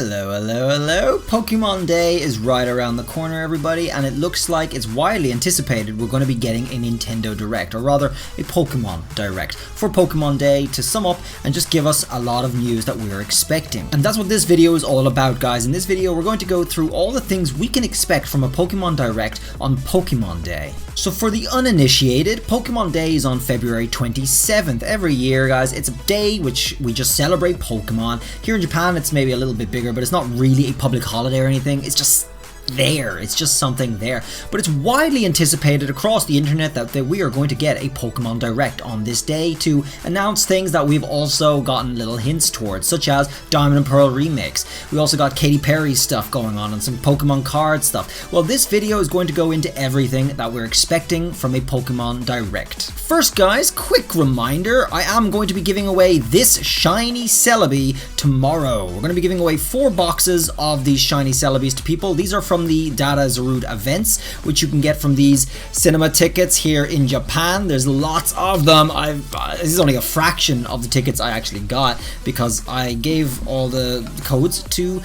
Hello. Pokemon Day is right around the corner, everybody, and it looks like it's widely anticipated we're going to be getting a Nintendo Direct, or rather a Pokemon Direct, for Pokemon Day to sum up and just give us a lot of news that we're expecting. And that's what this video is all about, guys. In this video, we're going to go through all the things we can expect from a Pokemon Direct on Pokemon Day. So for the uninitiated, Pokemon Day is on February 27th. Every year, guys, it's a day which we just celebrate Pokemon. Here in Japan, it's maybe a little bit bigger, but it's not really a public holiday or anything. It's just there. It's just something there. But it's widely anticipated across the internet that we are going to get a Pokemon Direct on this day to announce things that we've also gotten little hints towards, such as Diamond and Pearl remakes. We also got Katy Perry's stuff going on and some Pokemon card stuff. Well, this video is going to go into everything that we're expecting from a Pokemon Direct. First, guys, quick reminder, I am going to be giving away this shiny Celebi tomorrow. We're going to be giving away 4 boxes of these shiny Celebis to people. These are from the Data Zarud events, which you can get from these cinema tickets here in Japan. There's lots of them. This is only a fraction of the tickets I actually got because I gave all the codes to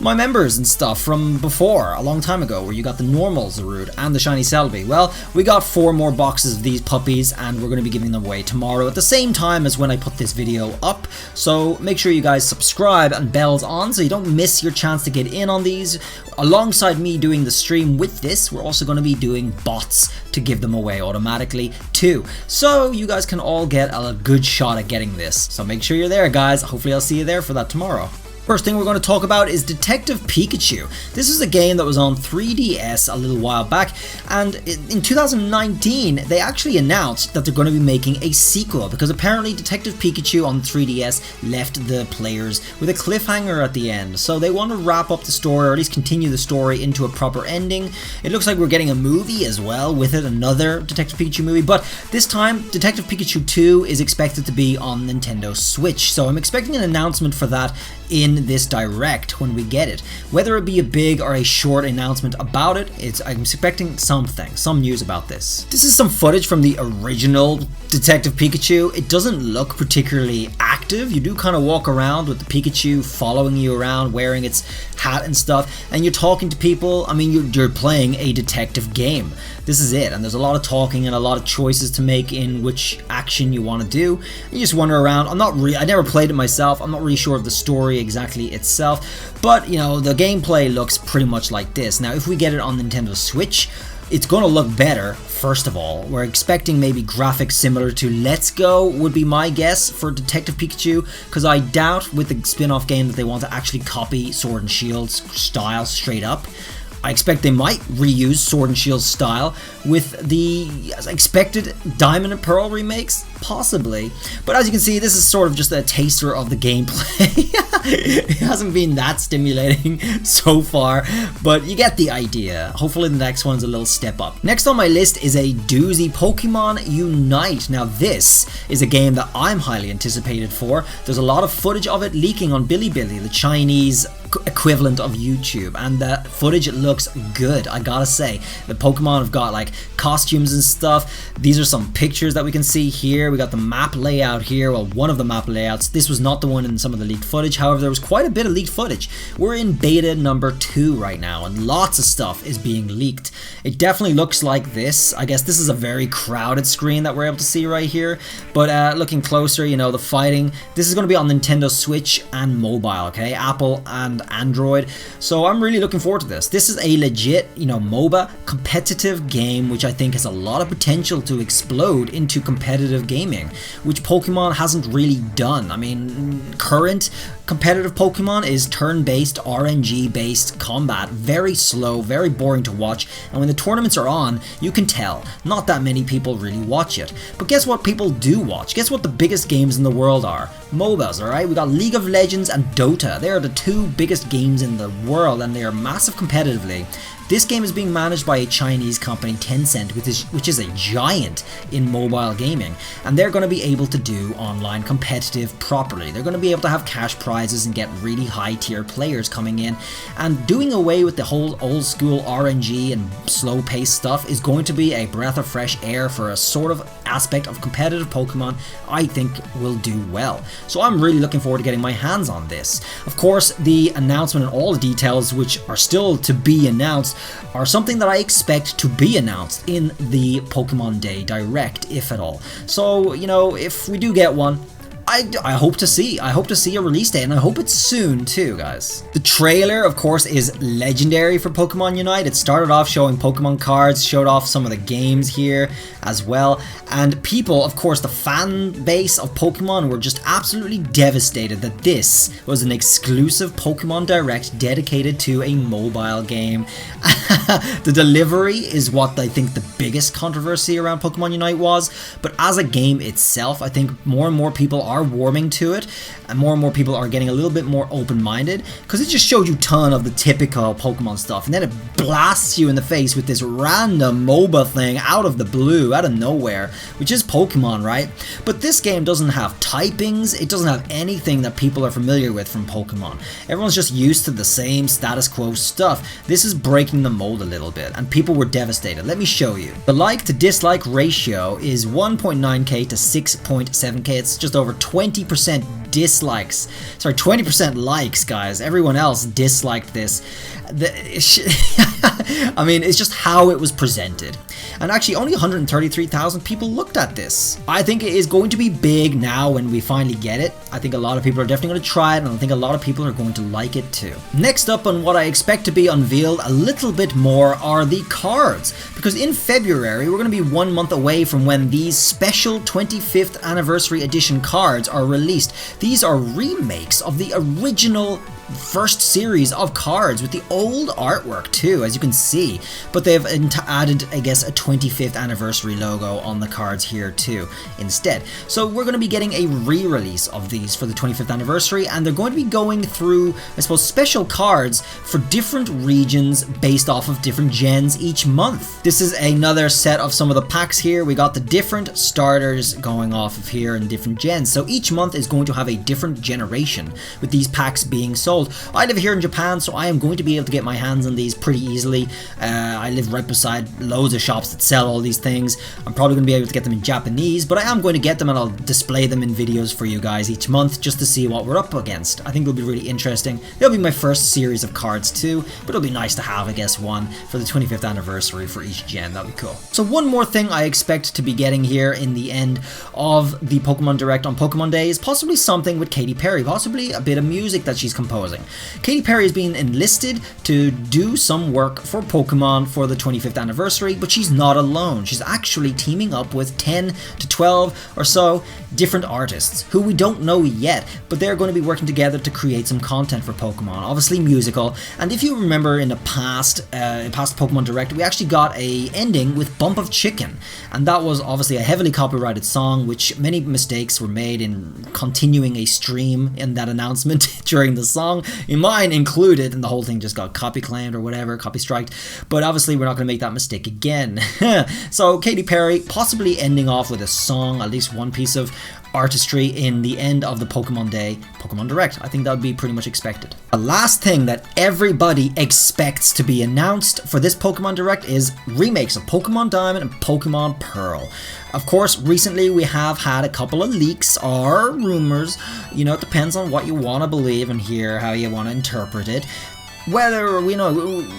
my members and stuff from before, a long time ago, where you got the normal Zarud and the shiny Celebi. Well, we got 4 more boxes of these puppies and we're going to be giving them away tomorrow at the same time as when I put this video up. So make sure you guys subscribe and bells on so you don't miss your chance to get in on these. Alongside me doing the stream with this, we're also going to be doing bots to give them away automatically too. So you guys can all get a good shot at getting this. So make sure you're there, guys. Hopefully I'll see you there for that tomorrow. First thing we're going to talk about is Detective Pikachu. This is a game that was on 3DS a little while back, and in 2019 they actually announced that they're going to be making a sequel because apparently Detective Pikachu on 3DS left the players with a cliffhanger at the end. So they want to wrap up the story, or at least continue the story into a proper ending. It looks like we're getting a movie as well with it, another Detective Pikachu movie, but this time Detective Pikachu 2 is expected to be on Nintendo Switch. So I'm expecting an announcement for that in this Direct when we get it. Whether it be a big or a short announcement about it, I'm expecting some news about this. This is some footage from the original Detective Pikachu. It doesn't look particularly active. You do kind of walk around with the Pikachu following you around, wearing its hat and stuff, and you're talking to people. I mean, you're playing a detective game. This is it, and there's a lot of talking and a lot of choices to make in which action you want to do. And you just wander around. I never played it myself. I'm not really sure of the story exactly itself, but you know, the gameplay looks pretty much like this. Now, if we get it on Nintendo Switch, it's going to look better. First of all, we're expecting maybe graphics similar to Let's Go would be my guess for Detective Pikachu, because I doubt with the spin-off game that they want to actually copy Sword and Shield's style straight up. I expect they might reuse Sword and Shield's style with the expected Diamond and Pearl remakes, possibly. But as you can see, this is sort of just a taster of the gameplay. It hasn't been that stimulating so far, but you get the idea. Hopefully the next one's a little step up. Next on my list is a doozy, Pokemon Unite. Now this is a game that I'm highly anticipated for. There's a lot of footage of it leaking on Bilibili, the Chinese equivalent of YouTube, and the footage looks good, I gotta say. The Pokemon have got like costumes and stuff. These are some pictures that we can see here. We got the map layout here, well, one of the map layouts. This was not the one in some of the leaked footage, however there was quite a bit of leaked footage. We're in beta number 2 right now and lots of stuff is being leaked. It definitely looks like this. I guess this is a very crowded screen that we're able to see right here, but looking closer, you know, the fighting, this is going to be on Nintendo Switch and mobile, okay, Apple and Android. So I'm really looking forward to this. This is a legit, you know, MOBA competitive game, which I think has a lot of potential to explode into competitive gaming, which Pokemon hasn't really done. I mean, current competitive Pokemon is turn-based, RNG-based combat, very slow, very boring to watch, and when the tournaments are on, you can tell not that many people really watch it. But guess what people do watch? Guess what the biggest games in the world are? MOBAs, alright? We got League of Legends and Dota. They are the 2 biggest games in the world, and they are massive competitively. This game is being managed by a Chinese company, Tencent, which is a giant in mobile gaming, and they're going to be able to do online competitive properly. They're going to be able to have cash prizes and get really high tier players coming in, and doing away with the whole old school RNG and slow paced stuff is going to be a breath of fresh air for a sort of aspect of competitive Pokemon, I think will do well. So I'm really looking forward to getting my hands on this. Of course, the announcement and all the details which are still to be announced are something that I expect to be announced in the Pokemon Day Direct, if at all. So, you know, if we do get one, I hope to see a release date, and I hope it's soon too, guys. The trailer, of course, is legendary for Pokemon Unite. It started off showing Pokemon cards, showed off some of the games here as well, and people, of course, the fan base of Pokemon were just absolutely devastated that this was an exclusive Pokemon Direct dedicated to a mobile game. The delivery is what I think the biggest controversy around Pokemon Unite was, but as a game itself, I think more and more people are warming to it, and more people are getting a little bit more open-minded, because it just showed you a ton of the typical Pokemon stuff, and then it blasts you in the face with this random MOBA thing out of the blue, out of nowhere, which is Pokemon, right? But this game doesn't have typings, it doesn't have anything that people are familiar with from Pokemon. Everyone's just used to the same status quo stuff. This is breaking the mold a little bit, and people were devastated. Let me show you. The like to dislike ratio is 1.9k to 6.7k. It's just over 20% dislikes. Sorry, 20% likes, guys. Everyone else disliked this. I mean, it's just how it was presented. And actually, only 133,000 people looked at this. I think it is going to be big now when we finally get it. I think a lot of people are definitely going to try it, and I think a lot of people are going to like it too. Next up on what I expect to be unveiled a little bit more are the cards. Because in February, we're going to be 1 month away from when these special 25th anniversary edition cards are released. These are remakes of the original first series of cards with the old artwork too, as you can see, but they've added, I guess, a 25th anniversary logo on the cards here too instead. So we're going to be getting a re-release of these for the 25th anniversary, and they're going to be going through, I suppose, special cards for different regions based off of different gens each month. This is another set of some of the packs here. We got the different starters going off of here in different gens, so each month is going to have a different generation with these packs being sold. I live here in Japan, so I am going to be able to get my hands on these pretty easily. I live right beside loads of shops that sell all these things. I'm probably going to be able to get them in Japanese, but I am going to get them, and I'll display them in videos for you guys each month just to see what we're up against. I think it'll be really interesting. It'll be my first series of cards too, but it'll be nice to have, I guess, one for the 25th anniversary for each gen. That'd be cool. So one more thing I expect to be getting here in the end of the Pokemon Direct on Pokemon Day is possibly something with Katy Perry, possibly a bit of music that she's composing. Katy Perry has been enlisted to do some work for Pokemon for the 25th anniversary, but she's not alone. She's actually teaming up with 10 to 12 or so different artists who we don't know yet, but they're going to be working together to create some content for Pokemon, obviously musical. And if you remember in the past Pokemon Direct, we actually got a ending with Bump of Chicken, and that was obviously a heavily copyrighted song, which many mistakes were made in continuing a stream in that announcement during the song, in mine included, and the whole thing just got copy claimed or whatever, copy striked. But obviously we're not going to make that mistake again. So Katy Perry possibly ending off with a song, at least one piece of artistry in the end of the Pokemon Day Pokemon Direct. I think that would be pretty much expected. The last thing that everybody expects to be announced for this Pokemon Direct is remakes of Pokemon Diamond and Pokemon Pearl. Of course, recently we have had a couple of leaks or rumors. You know, it depends on what you want to believe and hear, how you want to interpret it. Whether we know,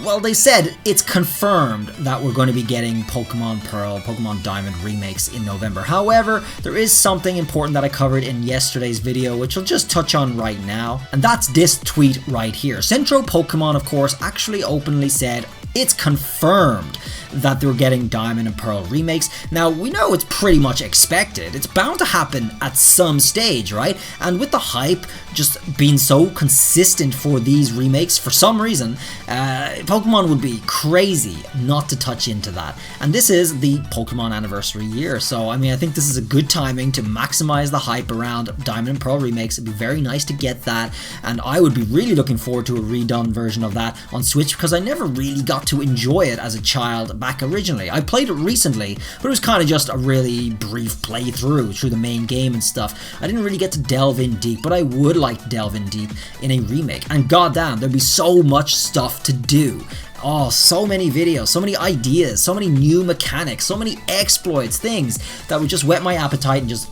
well, they said it's confirmed that we're going to be getting Pokemon Pearl, Pokemon Diamond remakes in November. However, there is something important that I covered in yesterday's video, which I'll just touch on right now, and that's this tweet right here. Centro Pokemon, of course, actually openly said it's confirmed that they're getting Diamond and Pearl remakes. Now, we know it's pretty much expected. It's bound to happen at some stage, right? And with the hype just being so consistent for these remakes, for some reason, Pokemon would be crazy not to touch into that. And this is the Pokemon anniversary year, so I mean, I think this is a good timing to maximize the hype around Diamond and Pearl remakes. It'd be very nice to get that, and I would be really looking forward to a redone version of that on Switch, because I never really got to enjoy it as a child back originally. I played it recently, but it was kind of just a really brief playthrough through the main game and stuff. I didn't really get to delve in deep, but I would like to delve in deep in a remake. And goddamn, there'd be so much stuff to do Oh, so many videos, so many ideas, so many new mechanics, so many exploits, things that would just whet my appetite and just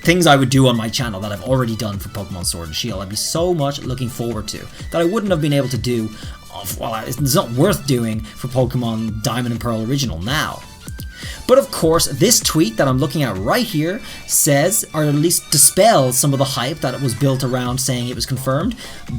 things I would do on my channel that I've already done for Pokemon Sword and Shield. I'd be so much looking forward to that I wouldn't have been able to do, well, it's not worth doing for Pokemon Diamond and Pearl Original now. But of course, this tweet that I'm looking at right here says, or at least dispels some of the hype that was built around saying it was confirmed,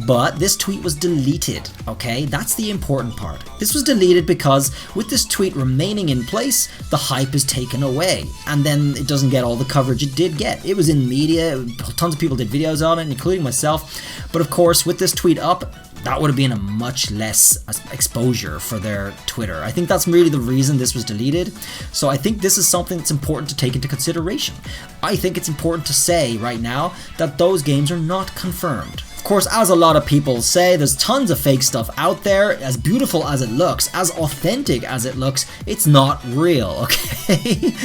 but this tweet was deleted, okay? That's the important part. This was deleted because with this tweet remaining in place, the hype is taken away, and then it doesn't get all the coverage it did get. It was in media, tons of people did videos on it, including myself, but of course, with this tweet up, that would have been a much less exposure for their Twitter. I think that's really the reason this was deleted. So I think this is something that's important to take into consideration. I think it's important to say right now that those games are not confirmed. Of course, as a lot of people say, there's tons of fake stuff out there. As beautiful as it looks, as authentic as it looks, it's not real, okay?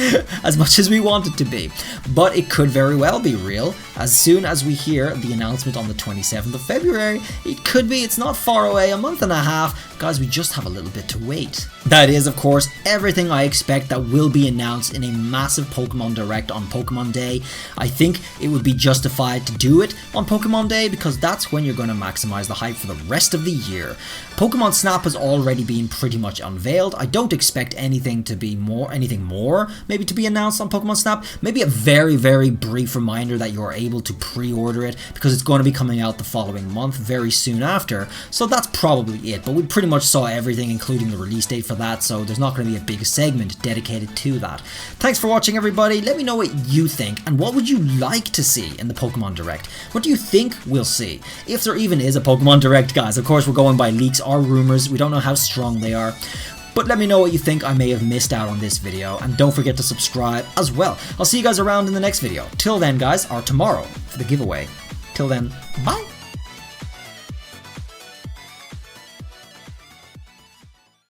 As much as we want it to be. But it could very well be real. As soon as we hear the announcement on the 27th of February, it could be, it's not far away, a month and a half. Guys, we just have a little bit to wait. That is, of course, everything I expect that will be announced in a massive Pokemon Direct on Pokemon Day. I think it would be justified to do it on Pokemon Day because that's when you're going to maximize the hype for the rest of the year. Pokemon Snap has already been pretty much unveiled. I don't expect anything more maybe to be announced on Pokemon Snap. Maybe a very, very brief reminder that you're able to pre-order it because it's going to be coming out the following month, very soon after. So that's probably it, but we pretty much saw everything, including the release date for that, so there's not going to be a big segment dedicated to that. Thanks for watching, everybody. Let me know what you think, and what would you like to see in the Pokemon Direct? What do you think we'll see? If there even is a Pokemon Direct, guys. Of course, we're going by leaks or rumors. We don't know how strong they are. But let me know what you think I may have missed out on this video, and don't forget to subscribe as well. I'll see you guys around in the next video. Till then, guys, or tomorrow for the giveaway. Till then, bye!